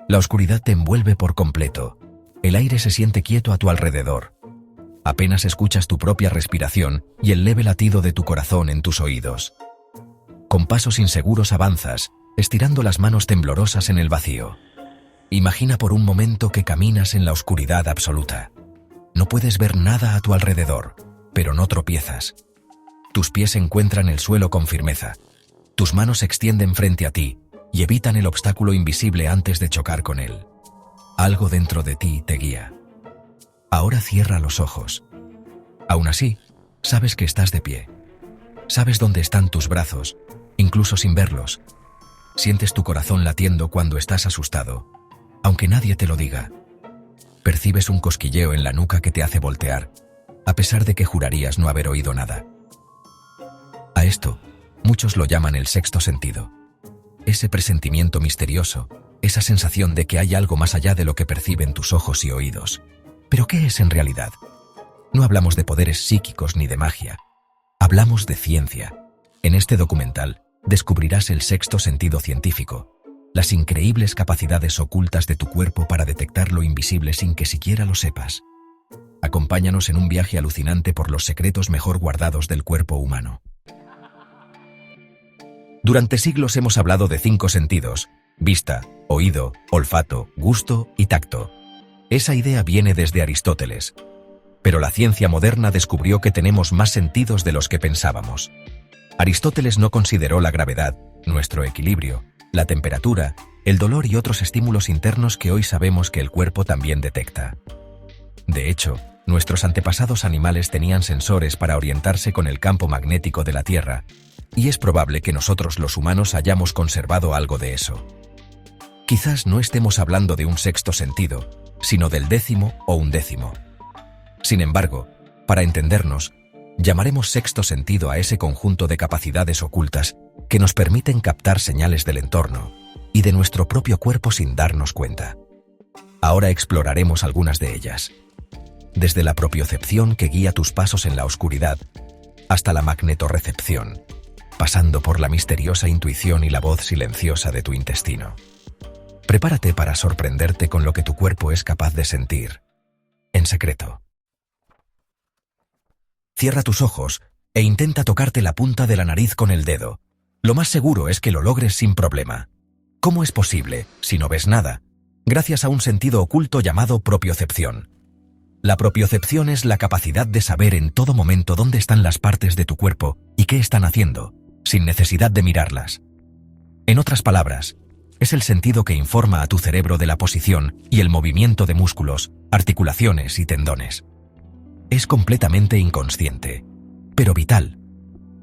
La oscuridad te envuelve por completo. El aire se siente quieto a tu alrededor. Apenas escuchas tu propia respiración y el leve latido de tu corazón en tus oídos. Con pasos inseguros avanzas, estirando las manos temblorosas en el vacío. Imagina por un momento que caminas en la oscuridad absoluta. No puedes ver nada a tu alrededor, pero no tropiezas. Tus pies encuentran el suelo con firmeza. Tus manos se extienden frente a ti y evitan el obstáculo invisible antes de chocar con él. Algo dentro de ti te guía. Ahora cierra los ojos. Aún así, sabes que estás de pie. Sabes dónde están tus brazos, incluso sin verlos. Sientes tu corazón latiendo cuando estás asustado, aunque nadie te lo diga. Percibes un cosquilleo en la nuca que te hace voltear, a pesar de que jurarías no haber oído nada. A esto, muchos lo llaman el sexto sentido. Ese presentimiento misterioso, esa sensación de que hay algo más allá de lo que perciben tus ojos y oídos. ¿Pero qué es en realidad? No hablamos de poderes psíquicos ni de magia. Hablamos de ciencia. En este documental descubrirás el sexto sentido científico, las increíbles capacidades ocultas de tu cuerpo para detectar lo invisible sin que siquiera lo sepas. Acompáñanos en un viaje alucinante por los secretos mejor guardados del cuerpo humano. Durante siglos hemos hablado de 5 sentidos: vista, oído, olfato, gusto y tacto. Esa idea viene desde Aristóteles. Pero la ciencia moderna descubrió que tenemos más sentidos de los que pensábamos. Aristóteles no consideró la gravedad, nuestro equilibrio, la temperatura, el dolor y otros estímulos internos que hoy sabemos que el cuerpo también detecta. De hecho, nuestros antepasados animales tenían sensores para orientarse con el campo magnético de la Tierra, y es probable que nosotros los humanos hayamos conservado algo de eso. Quizás no estemos hablando de un sexto sentido, sino del 10º o 11º. Sin embargo, para entendernos, llamaremos sexto sentido a ese conjunto de capacidades ocultas que nos permiten captar señales del entorno y de nuestro propio cuerpo sin darnos cuenta. Ahora exploraremos algunas de ellas. Desde la propiocepción que guía tus pasos en la oscuridad, hasta la magnetorrecepción, pasando por la misteriosa intuición y la voz silenciosa de tu intestino. Prepárate para sorprenderte con lo que tu cuerpo es capaz de sentir, en secreto. Cierra tus ojos e intenta tocarte la punta de la nariz con el dedo. Lo más seguro es que lo logres sin problema. ¿Cómo es posible, si no ves nada? Gracias a un sentido oculto llamado propiocepción. La propiocepción es la capacidad de saber en todo momento dónde están las partes de tu cuerpo y qué están haciendo, sin necesidad de mirarlas. En otras palabras, es el sentido que informa a tu cerebro de la posición y el movimiento de músculos, articulaciones y tendones. Es completamente inconsciente, pero vital.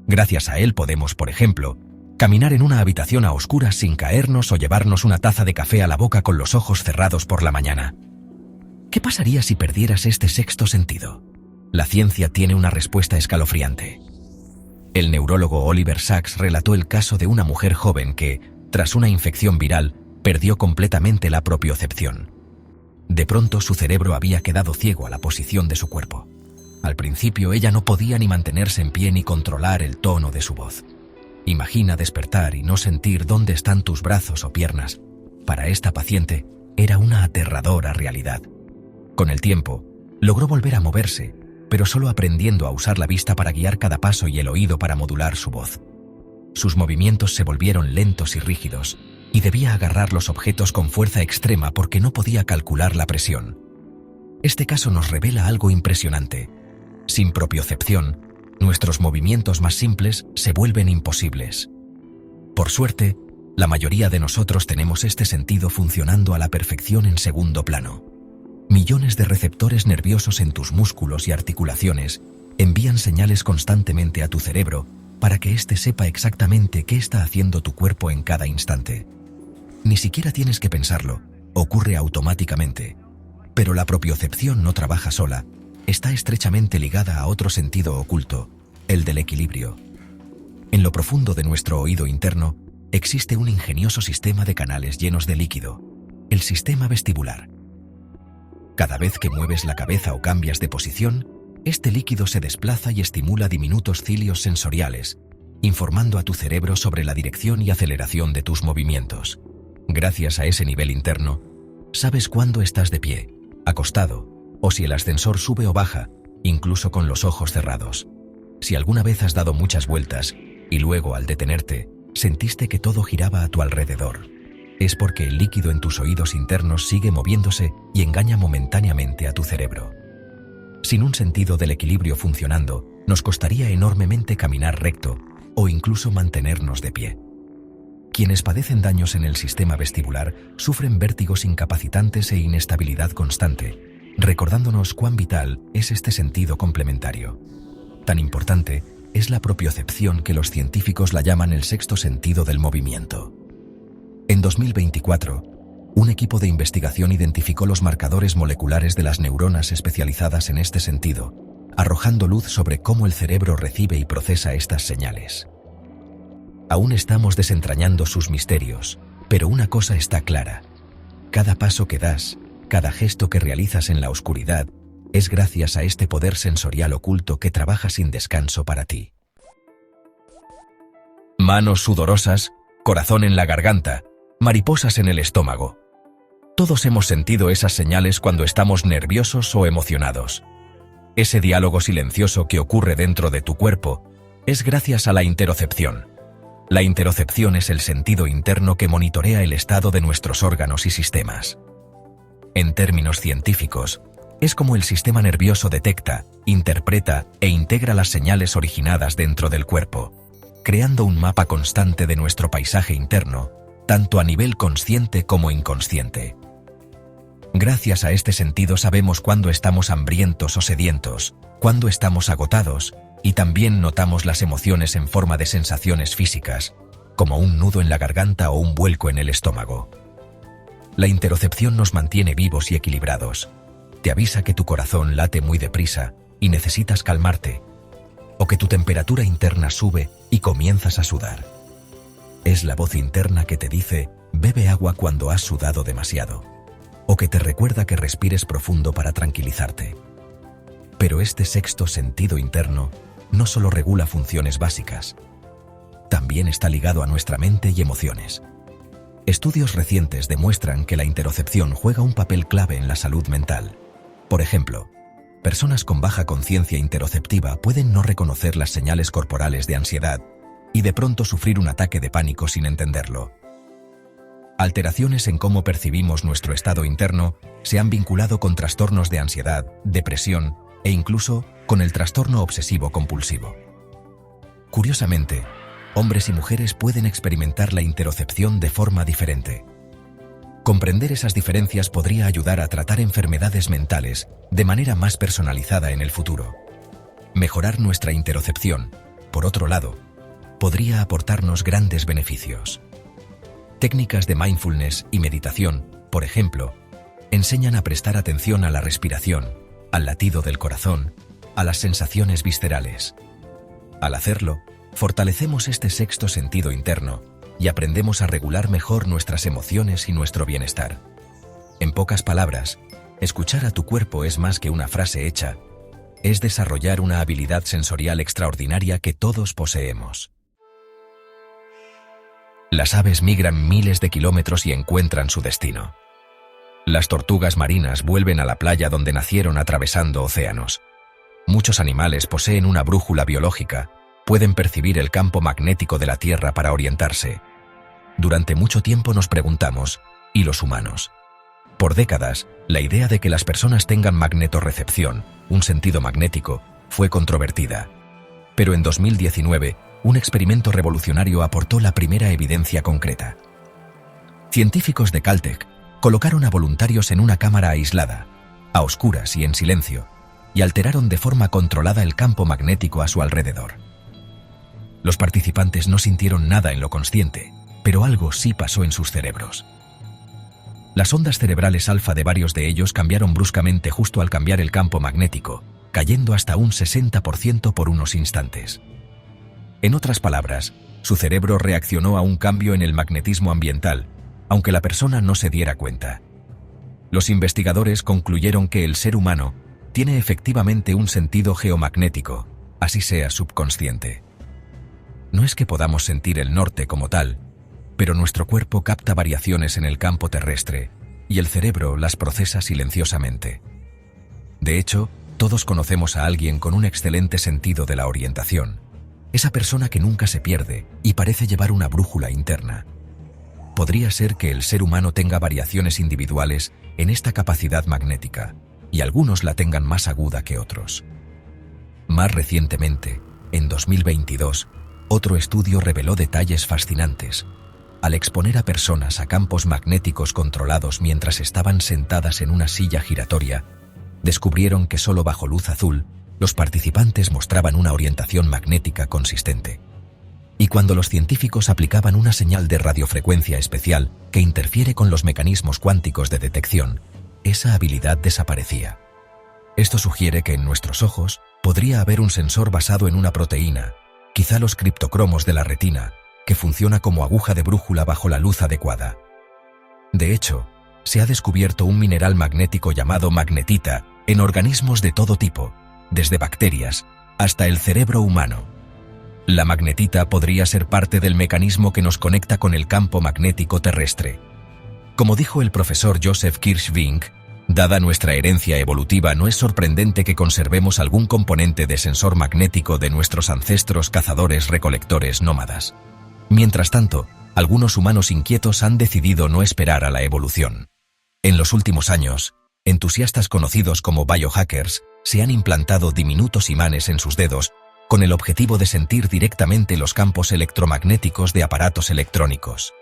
Gracias a él podemos, por ejemplo, caminar en una habitación a oscuras sin caernos o llevarnos una taza de café a la boca con los ojos cerrados por la mañana. ¿Qué pasaría si perdieras este sexto sentido? La ciencia tiene una respuesta escalofriante. El neurólogo Oliver Sacks relató el caso de una mujer joven que, tras una infección viral, perdió completamente la propiocepción. De pronto su cerebro había quedado ciego a la posición de su cuerpo. Al principio ella no podía ni mantenerse en pie ni controlar el tono de su voz. Imagina despertar y no sentir dónde están tus brazos o piernas. Para esta paciente era una aterradora realidad. Con el tiempo, logró volver a moverse, pero solo aprendiendo a usar la vista para guiar cada paso y el oído para modular su voz. Sus movimientos se volvieron lentos y rígidos, y debía agarrar los objetos con fuerza extrema porque no podía calcular la presión. Este caso nos revela algo impresionante. Sin propiocepción, nuestros movimientos más simples se vuelven imposibles. Por suerte, la mayoría de nosotros tenemos este sentido funcionando a la perfección en segundo plano. Millones de receptores nerviosos en tus músculos y articulaciones envían señales constantemente a tu cerebro para que éste sepa exactamente qué está haciendo tu cuerpo en cada instante. Ni siquiera tienes que pensarlo, ocurre automáticamente. Pero la propiocepción no trabaja sola, está estrechamente ligada a otro sentido oculto, el del equilibrio. En lo profundo de nuestro oído interno existe un ingenioso sistema de canales llenos de líquido, el sistema vestibular. Cada vez que mueves la cabeza o cambias de posición, este líquido se desplaza y estimula diminutos cilios sensoriales, informando a tu cerebro sobre la dirección y aceleración de tus movimientos. Gracias a ese nivel interno, Sabes cuándo estás de pie, acostado, o si el ascensor sube o baja, incluso con los ojos cerrados. Si alguna vez has dado muchas vueltas y luego, al detenerte, sentiste que todo giraba a tu alrededor, es porque el líquido en tus oídos internos sigue moviéndose y engaña momentáneamente a tu cerebro. Sin un sentido del equilibrio funcionando, nos costaría enormemente caminar recto o incluso mantenernos de pie. Quienes padecen daños en el sistema vestibular sufren vértigos incapacitantes e inestabilidad constante, recordándonos cuán vital es este sentido complementario. Tan importante es la propiocepción que los científicos la llaman el sexto sentido del movimiento. En 2024, un equipo de investigación identificó los marcadores moleculares de las neuronas especializadas en este sentido, arrojando luz sobre cómo el cerebro recibe y procesa estas señales. Aún estamos desentrañando sus misterios, pero una cosa está clara: cada paso que das, cada gesto que realizas en la oscuridad, es gracias a este poder sensorial oculto que trabaja sin descanso para ti. Manos sudorosas, corazón en la garganta, mariposas en el estómago. Todos hemos sentido esas señales cuando estamos nerviosos o emocionados. Ese diálogo silencioso que ocurre dentro de tu cuerpo es gracias a la interocepción. La interocepción es el sentido interno que monitorea el estado de nuestros órganos y sistemas. En términos científicos, es como el sistema nervioso detecta, interpreta e integra las señales originadas dentro del cuerpo, creando un mapa constante de nuestro paisaje interno, tanto a nivel consciente como inconsciente. Gracias a este sentido sabemos cuándo estamos hambrientos o sedientos, cuándo estamos agotados, y también notamos las emociones en forma de sensaciones físicas, como un nudo en la garganta o un vuelco en el estómago. La interocepción nos mantiene vivos y equilibrados. Te avisa que tu corazón late muy deprisa y necesitas calmarte, o que tu temperatura interna sube y comienzas a sudar. Es la voz interna que te dice: bebe agua cuando has sudado demasiado, o que te recuerda que respires profundo para tranquilizarte. Pero este sexto sentido interno no solo regula funciones básicas, también está ligado a nuestra mente y emociones. Estudios recientes demuestran que la interocepción juega un papel clave en la salud mental. Por ejemplo, personas con baja conciencia interoceptiva pueden no reconocer las señales corporales de ansiedad y de pronto sufrir un ataque de pánico sin entenderlo. Alteraciones en cómo percibimos nuestro estado interno se han vinculado con trastornos de ansiedad, depresión e incluso con el trastorno obsesivo-compulsivo. Curiosamente, hombres y mujeres pueden experimentar la interocepción de forma diferente. Comprender esas diferencias podría ayudar a tratar enfermedades mentales de manera más personalizada en el futuro. Mejorar nuestra interocepción, por otro lado, podría aportarnos grandes beneficios. Técnicas de mindfulness y meditación, por ejemplo, enseñan a prestar atención a la respiración, al latido del corazón, a las sensaciones viscerales. Al hacerlo, fortalecemos este sexto sentido interno y aprendemos a regular mejor nuestras emociones y nuestro bienestar. En pocas palabras, escuchar a tu cuerpo es más que una frase hecha, es desarrollar una habilidad sensorial extraordinaria que todos poseemos. Las aves migran miles de kilómetros y encuentran su destino. Las tortugas marinas vuelven a la playa donde nacieron atravesando océanos. Muchos animales poseen una brújula biológica, pueden percibir el campo magnético de la Tierra para orientarse. Durante mucho tiempo nos preguntamos, ¿y los humanos? Por décadas, la idea de que las personas tengan magnetorrecepción, un sentido magnético, fue controvertida. Pero en 2019, un experimento revolucionario aportó la primera evidencia concreta. Científicos de Caltech colocaron a voluntarios en una cámara aislada, a oscuras y en silencio, y alteraron de forma controlada el campo magnético a su alrededor. Los participantes no sintieron nada en lo consciente, pero algo sí pasó en sus cerebros. Las ondas cerebrales alfa de varios de ellos cambiaron bruscamente justo al cambiar el campo magnético, cayendo hasta un 60% por unos instantes. En otras palabras, su cerebro reaccionó a un cambio en el magnetismo ambiental, aunque la persona no se diera cuenta. Los investigadores concluyeron que el ser humano tiene efectivamente un sentido geomagnético, así sea subconsciente. No es que podamos sentir el norte como tal, pero nuestro cuerpo capta variaciones en el campo terrestre, y el cerebro las procesa silenciosamente. De hecho, todos conocemos a alguien con un excelente sentido de la orientación, esa persona que nunca se pierde y parece llevar una brújula interna. Podría ser que el ser humano tenga variaciones individuales en esta capacidad magnética, y algunos la tengan más aguda que otros. Más recientemente, en 2022, otro estudio reveló detalles fascinantes. Al exponer a personas a campos magnéticos controlados mientras estaban sentadas en una silla giratoria, descubrieron que solo bajo luz azul, los participantes mostraban una orientación magnética consistente. Y cuando los científicos aplicaban una señal de radiofrecuencia especial que interfiere con los mecanismos cuánticos de detección, esa habilidad desaparecía. Esto sugiere que en nuestros ojos podría haber un sensor basado en una proteína, quizá los criptocromos de la retina, que funciona como aguja de brújula bajo la luz adecuada. De hecho, se ha descubierto un mineral magnético llamado magnetita en organismos de todo tipo, desde bacterias hasta el cerebro humano. La magnetita podría ser parte del mecanismo que nos conecta con el campo magnético terrestre. Como dijo el profesor Joseph Kirschvink, dada nuestra herencia evolutiva, no es sorprendente que conservemos algún componente de sensor magnético de nuestros ancestros cazadores-recolectores nómadas. Mientras tanto, algunos humanos inquietos han decidido no esperar a la evolución. En los últimos años, entusiastas conocidos como biohackers se han implantado diminutos imanes en sus dedos con el objetivo de sentir directamente los campos electromagnéticos de aparatos electrónicos.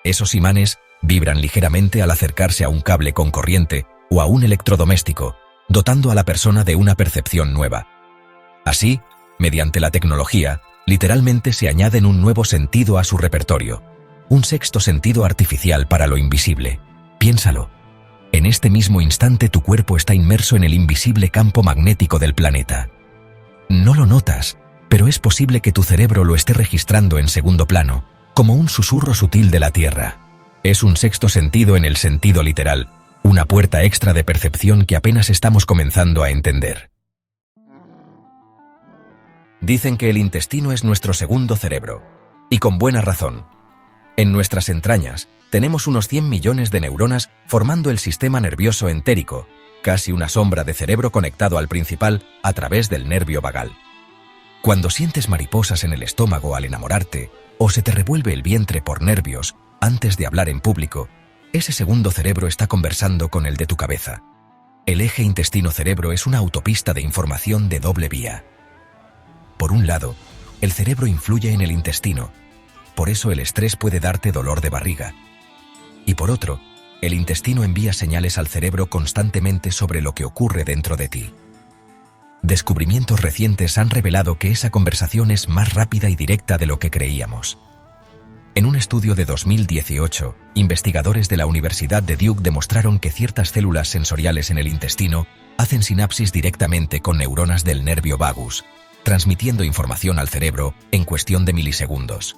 Esos imanes vibran ligeramente al acercarse a un cable con corriente o a un electrodoméstico, dotando a la persona de una percepción nueva. Así, mediante la tecnología, literalmente se añaden un nuevo sentido a su repertorio, un sexto sentido artificial para lo invisible. Piénsalo. En este mismo instante tu cuerpo está inmerso en el invisible campo magnético del planeta. No lo notas, pero es posible que tu cerebro lo esté registrando en segundo plano, como un susurro sutil de la Tierra. Es un sexto sentido en el sentido literal, una puerta extra de percepción que apenas estamos comenzando a entender. Dicen que el intestino es nuestro segundo cerebro, y con buena razón. En nuestras entrañas tenemos unos 100 millones de neuronas formando el sistema nervioso entérico, casi una sombra de cerebro conectado al principal a través del nervio vagal. Cuando sientes mariposas en el estómago al enamorarte, o se te revuelve el vientre por nervios antes de hablar en público, ese segundo cerebro está conversando con el de tu cabeza. El eje intestino-cerebro es una autopista de información de doble vía. Por un lado, el cerebro influye en el intestino, por eso el estrés puede darte dolor de barriga. Y por otro, el intestino envía señales al cerebro constantemente sobre lo que ocurre dentro de ti. Descubrimientos recientes han revelado que esa conversación es más rápida y directa de lo que creíamos. En un estudio de 2018, investigadores de la Universidad de Duke demostraron que ciertas células sensoriales en el intestino hacen sinapsis directamente con neuronas del nervio vagus, transmitiendo información al cerebro en cuestión de milisegundos.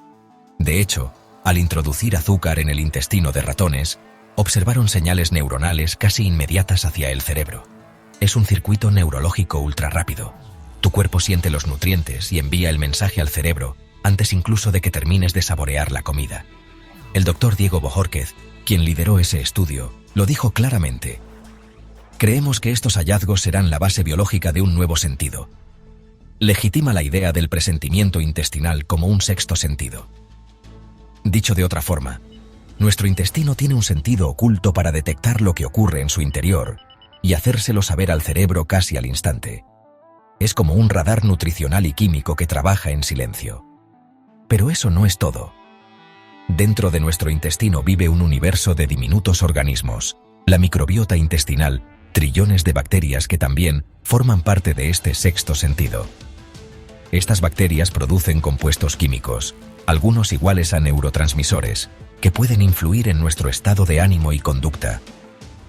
De hecho, al introducir azúcar en el intestino de ratones, observaron señales neuronales casi inmediatas hacia el cerebro. Es un circuito neurológico ultrarrápido. Tu cuerpo siente los nutrientes y envía el mensaje al cerebro antes incluso de que termines de saborear la comida. El doctor Diego Bojórquez, quien lideró ese estudio, lo dijo claramente. Creemos que estos hallazgos serán la base biológica de un nuevo sentido. Legitima la idea del presentimiento intestinal como un sexto sentido. Dicho de otra forma, nuestro intestino tiene un sentido oculto para detectar lo que ocurre en su interior y hacérselo saber al cerebro casi al instante. Es como un radar nutricional y químico que trabaja en silencio. Pero eso no es todo. Dentro de nuestro intestino vive un universo de diminutos organismos, la microbiota intestinal, trillones de bacterias que también forman parte de este sexto sentido. Estas bacterias producen compuestos químicos, algunos iguales a neurotransmisores, que pueden influir en nuestro estado de ánimo y conducta.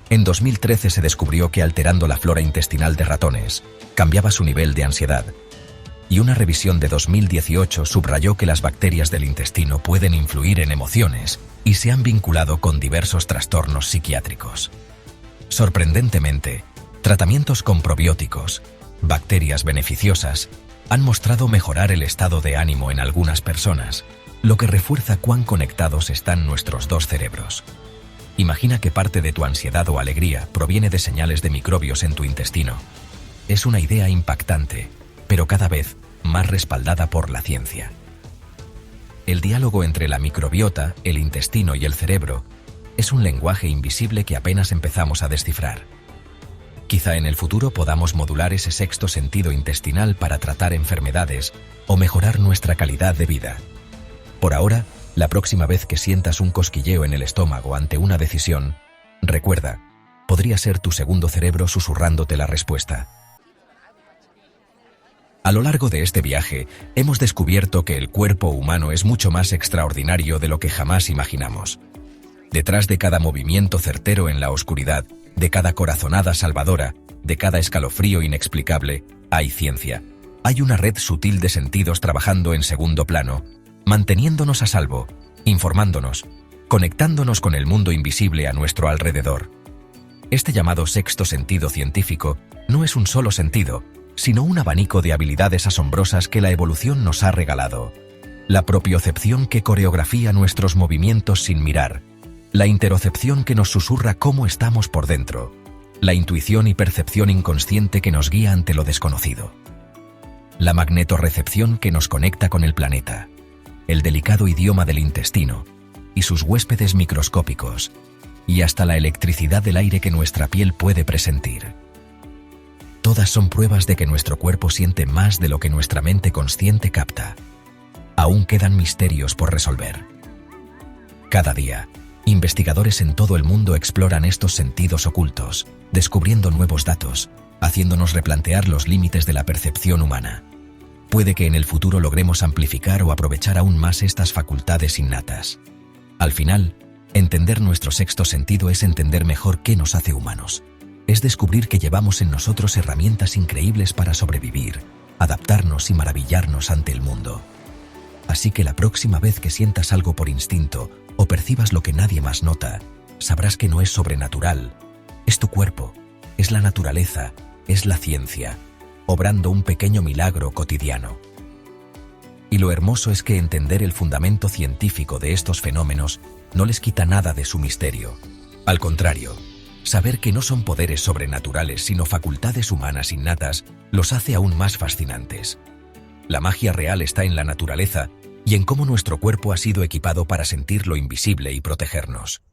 En 2013 se descubrió que alterando la flora intestinal de ratones, cambiaba su nivel de ansiedad. Y una revisión de 2018 subrayó que las bacterias del intestino pueden influir en emociones y se han vinculado con diversos trastornos psiquiátricos. Sorprendentemente, tratamientos con probióticos, bacterias beneficiosas, han mostrado mejorar el estado de ánimo en algunas personas, lo que refuerza cuán conectados están nuestros dos cerebros. Imagina que parte de tu ansiedad o alegría proviene de señales de microbios en tu intestino. Es una idea impactante, pero cada vez más respaldada por la ciencia. El diálogo entre la microbiota, el intestino y el cerebro es un lenguaje invisible que apenas empezamos a descifrar. Quizá en el futuro podamos modular ese sexto sentido intestinal para tratar enfermedades o mejorar nuestra calidad de vida. Por ahora, la próxima vez que sientas un cosquilleo en el estómago ante una decisión, recuerda, podría ser tu segundo cerebro susurrándote la respuesta. A lo largo de este viaje, hemos descubierto que el cuerpo humano es mucho más extraordinario de lo que jamás imaginamos. Detrás de cada movimiento certero en la oscuridad, de cada corazonada salvadora, de cada escalofrío inexplicable, hay ciencia. Hay una red sutil de sentidos trabajando en segundo plano, manteniéndonos a salvo, informándonos, conectándonos con el mundo invisible a nuestro alrededor. Este llamado sexto sentido científico no es un solo sentido, sino un abanico de habilidades asombrosas que la evolución nos ha regalado. La propiocepción que coreografía nuestros movimientos sin mirar, la interocepción que nos susurra cómo estamos por dentro, la intuición y percepción inconsciente que nos guía ante lo desconocido, la magnetorrecepción que nos conecta con el planeta, el delicado idioma del intestino y sus huéspedes microscópicos, y hasta la electricidad del aire que nuestra piel puede presentir. Todas son pruebas de que nuestro cuerpo siente más de lo que nuestra mente consciente capta. Aún quedan misterios por resolver. Cada día, investigadores en todo el mundo exploran estos sentidos ocultos, descubriendo nuevos datos, haciéndonos replantear los límites de la percepción humana. Puede que en el futuro logremos amplificar o aprovechar aún más estas facultades innatas. Al final, entender nuestro sexto sentido es entender mejor qué nos hace humanos. Es descubrir que llevamos en nosotros herramientas increíbles para sobrevivir, adaptarnos y maravillarnos ante el mundo. Así que la próxima vez que sientas algo por instinto o percibas lo que nadie más nota, sabrás que no es sobrenatural. Es tu cuerpo, es la naturaleza, es la ciencia, obrando un pequeño milagro cotidiano. Y lo hermoso es que entender el fundamento científico de estos fenómenos no les quita nada de su misterio. Al contrario, saber que no son poderes sobrenaturales sino facultades humanas innatas los hace aún más fascinantes. La magia real está en la naturaleza y en cómo nuestro cuerpo ha sido equipado para sentir lo invisible y protegernos.